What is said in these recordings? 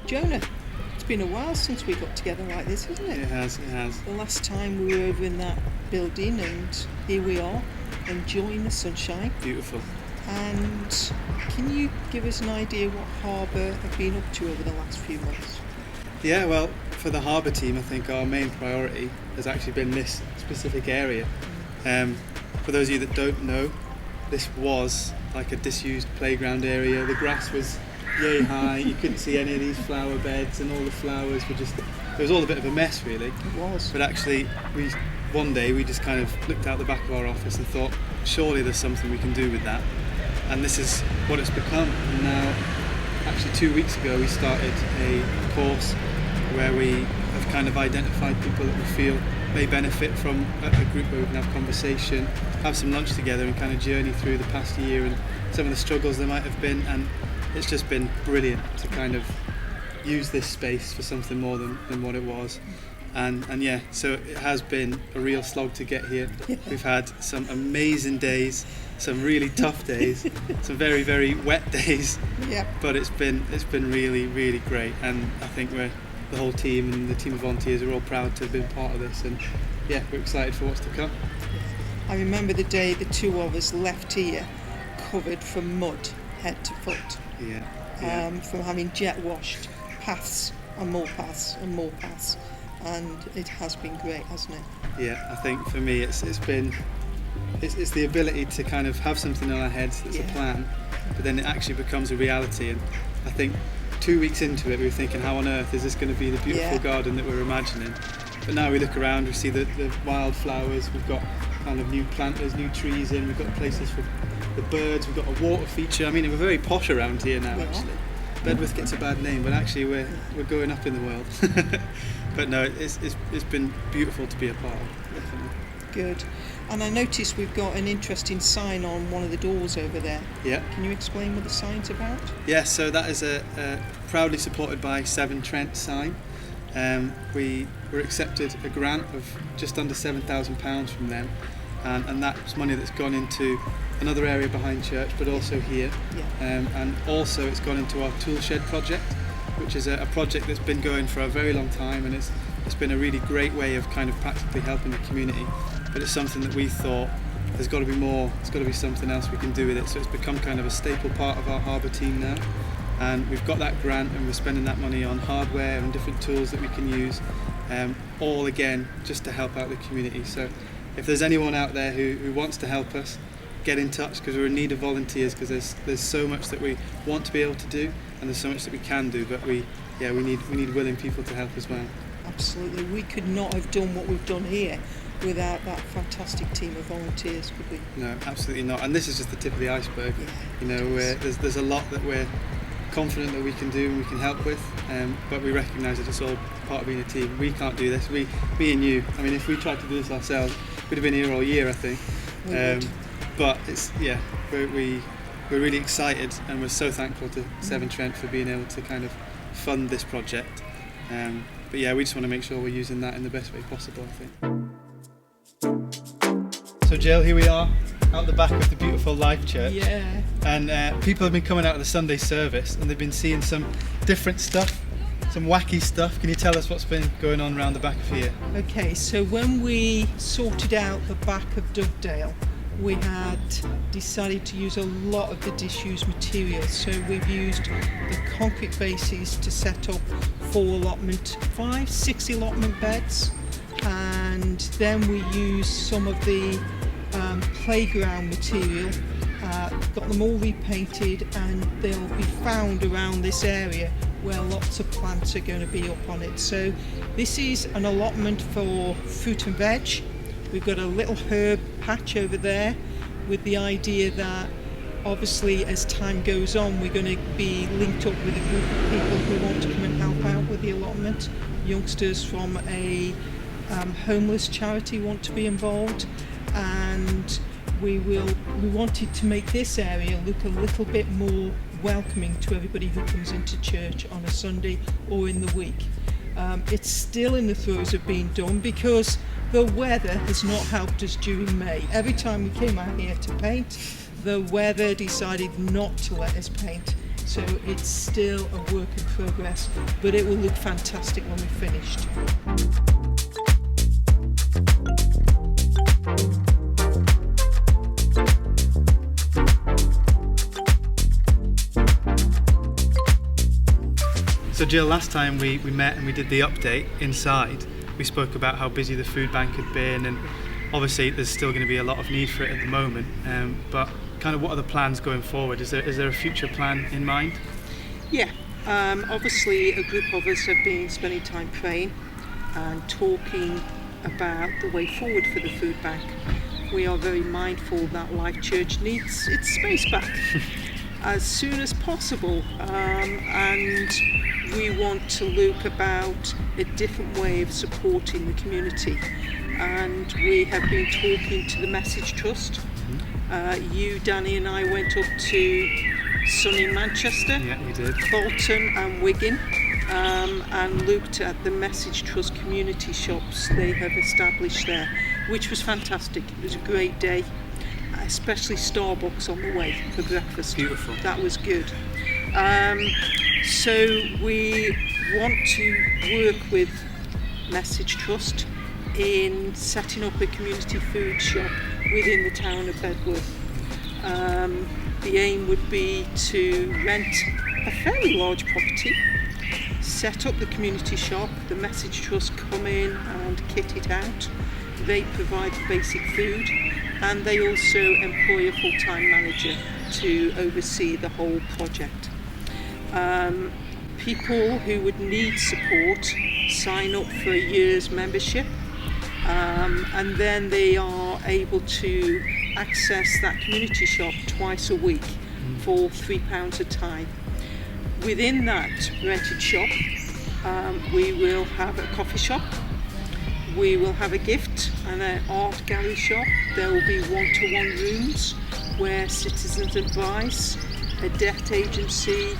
Jonah, it's been a while since we got together like this, hasn't it? It has. The last time we were over in that building, and here we are, enjoying the sunshine. Beautiful. And can you give us an idea what Harbour have been up to over the last few months? Yeah, well, for the Harbour team, I think our main priority has actually been this specific area. For those of you that don't know, this was like a disused playground area. The grass was yay high, you couldn't see any of these flower beds, and all the flowers were just, it was all a bit of a mess really. It was. But actually, one day we just kind of looked out the back of our office and thought, surely there's something we can do with that. And this is what it's become. And now, actually 2 weeks ago, we started a course where we have kind of identified people that we feel may benefit from a group where we can have conversation, have some lunch together and kind of journey through the past year and some of the struggles there might have been. And it's just been brilliant to kind of use this space for something more than what it was. And yeah, so it has been a real slog to get here. Yeah. We've had some amazing days, some really tough days, some very, very wet days. Yeah. But it's been really, really great. And I think the whole team and the team of volunteers are all proud to have been part of this. And yeah, we're excited for what's to come. I remember the day the two of us left here covered from mud, head to foot. Yeah. From having jet washed paths and more paths and more paths, and it has been great, hasn't it? Yeah, I think for me it's the ability to kind of have something in our heads that's a plan, but then it actually becomes a reality. And I think 2 weeks into it we were thinking, how on earth is this going to be the beautiful garden that we're imagining? But now we look around, we see the wildflowers, we've got kind of new planters, new trees in, we've got places for the birds, we've got a water feature. I mean, we're very posh around here now actually. Bedworth gets a bad name, but actually we're going up in the world. But no, it's been beautiful to be a part of, definitely. Good. And I noticed we've got an interesting sign on one of the doors over there. Yeah. Can you explain what the sign's about? Yeah, so that is a proudly supported by Severn Trent sign. We were accepted a grant of just under £7,000 from them, and that's money that's gone into another area behind church, but also here. Yeah. And also it's gone into our tool shed project, which is a project that's been going for a very long time, and it's been a really great way of kind of practically helping the community. But it's something that we thought there's got to be more, there's got to be something else we can do with it. So it's become kind of a staple part of our Harbour team now. And we've got that grant and we're spending that money on hardware and different tools that we can use, all again just to help out the community. So if there's anyone out there who wants to help us, get in touch, because we're in need of volunteers, because there's so much that we want to be able to do and there's so much that we can do, but we need willing people to help as well. Absolutely. We could not have done what we've done here without that fantastic team of volunteers, could we? No, absolutely not. And this is just the tip of the iceberg. Yeah, you know, there's a lot that we're confident that we can do and we can help with, but we recognise that it's all part of being a team. We can't do this. Me and you. I mean, if we tried to do this ourselves, we'd have been here all year, I think. But we're really excited, and we're so thankful to Severn Trent for being able to kind of fund this project. But yeah, we just want to make sure we're using that in the best way possible, I think. So Jill, here we are out the back of the beautiful Life Church. Yeah. And people have been coming out of the Sunday service and they've been seeing some different stuff, some wacky stuff. Can you tell us what's been going on around the back of here? Okay, so when we sorted out the back of Dovedale, we had decided to use a lot of the disused materials. So we've used the concrete bases to set up 6 allotment beds, and then we used some of the playground material, got them all repainted, and they'll be found around this area where lots of plants are going to be up on it. So this is an allotment for fruit and veg. We've got a little herb patch over there, with the idea that obviously as time goes on we're going to be linked up with a group of people who want to come and help out with the allotment. Youngsters from a homeless charity want to be involved, and we wanted to make this area look a little bit more welcoming to everybody who comes into church on a Sunday or in the week. It's still in the throes of being done because the weather has not helped us during May. Every time we came out here to paint, the weather decided not to let us paint. So it's still a work in progress, but it will look fantastic when we're finished. So Jill, last time we met and we did the update inside, we spoke about how busy the food bank had been, and obviously there's still going to be a lot of need for it at the moment, but kind of what are the plans going forward? Is there a future plan in mind? Yeah, obviously a group of us have been spending time praying and talking about the way forward for the food bank. We are very mindful that Life Church needs its space back as soon as possible, and we want to look about a different way of supporting the community. And we have been talking to the Message Trust. You, Danny and I went up to sunny Manchester, Yeah, we did. Bolton and Wigan, and looked at the Message Trust community shops they have established there, which was fantastic. It was a great day, especially Starbucks on the way for breakfast. Beautiful. That was good. So we want to work with Message Trust in setting up a community food shop within the town of Bedworth. The aim would be to rent a fairly large property, set up the community shop, the Message Trust come in and kit it out. They provide basic food, and they also employ a full-time manager to oversee the whole project. People who would need support sign up for a year's membership, and then they are able to access that community shop twice a week for £3 a time. Within that rented shop, we will have a coffee shop, we will have a gift and an art gallery shop. There will be one-to-one rooms where citizens advice, a debt agency,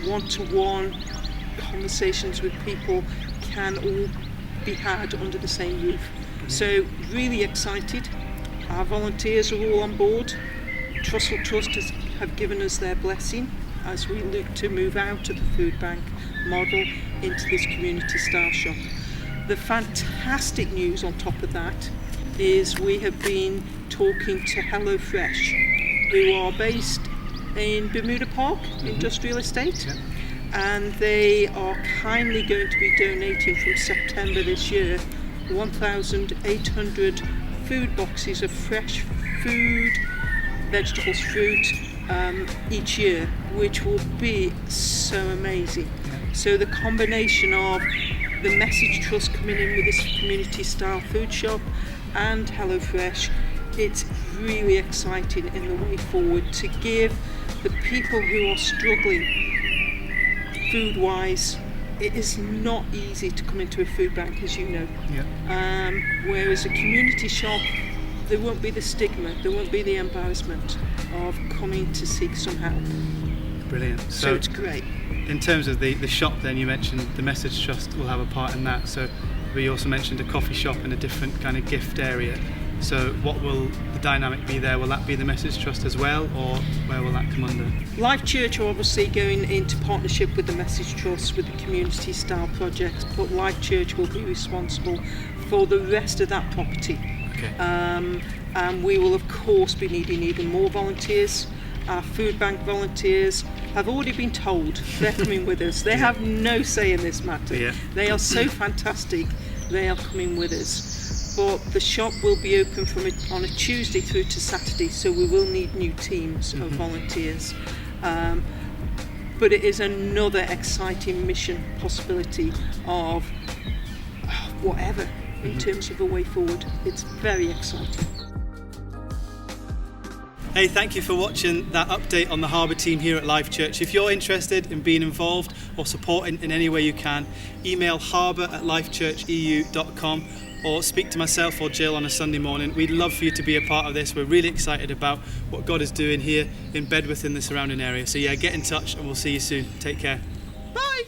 one-to-one conversations with people can all be had under the same roof. So really excited. Our volunteers are all on board. Trussell Trust have given us their blessing as we look to move out of the food bank model into this community style shop. The fantastic news on top of that is we have been talking to HelloFresh, who are based in Bermuda Park Industrial Estate, and they are kindly going to be donating from September this year 1,800 food boxes of fresh food, vegetables, fruit each year, which will be so amazing. So the combination of the Message Trust coming in with this community style food shop and HelloFresh, it's really exciting in the way forward to give the people who are struggling food wise. It is not easy to come into a food bank, as you know. Whereas a community shop, there won't be the stigma, there won't be the embarrassment of coming to seek some help. Brilliant. So it's great. In terms of the shop then, you mentioned the Message Trust will have a part in that. So we also mentioned a coffee shop and a different kind of gift area. So what will the dynamic be there? Will that be the Message Trust as well, or where will that come under? Life Church are obviously going into partnership with the Message Trust with the community style projects, but Life Church will be responsible for the rest of that property. Okay. And we will of course be needing even more volunteers. Our food bank volunteers have already been told they're coming with us. They have no say in this matter. Yeah. They are so fantastic, they are coming with us. But the shop will be open on a Tuesday through to Saturday, so we will need new teams of volunteers. But it is another exciting mission possibility of whatever in terms of a way forward. It's very exciting. Hey, thank you for watching that update on the Harbour team here at Life Church. If you're interested in being involved or supporting in any way you can, email harbour@lifechurcheu.com or speak to myself or Jill on a Sunday morning. We'd love for you to be a part of this. We're really excited about what God is doing here in Bedworth and the surrounding area. So yeah, get in touch and we'll see you soon. Take care. Bye!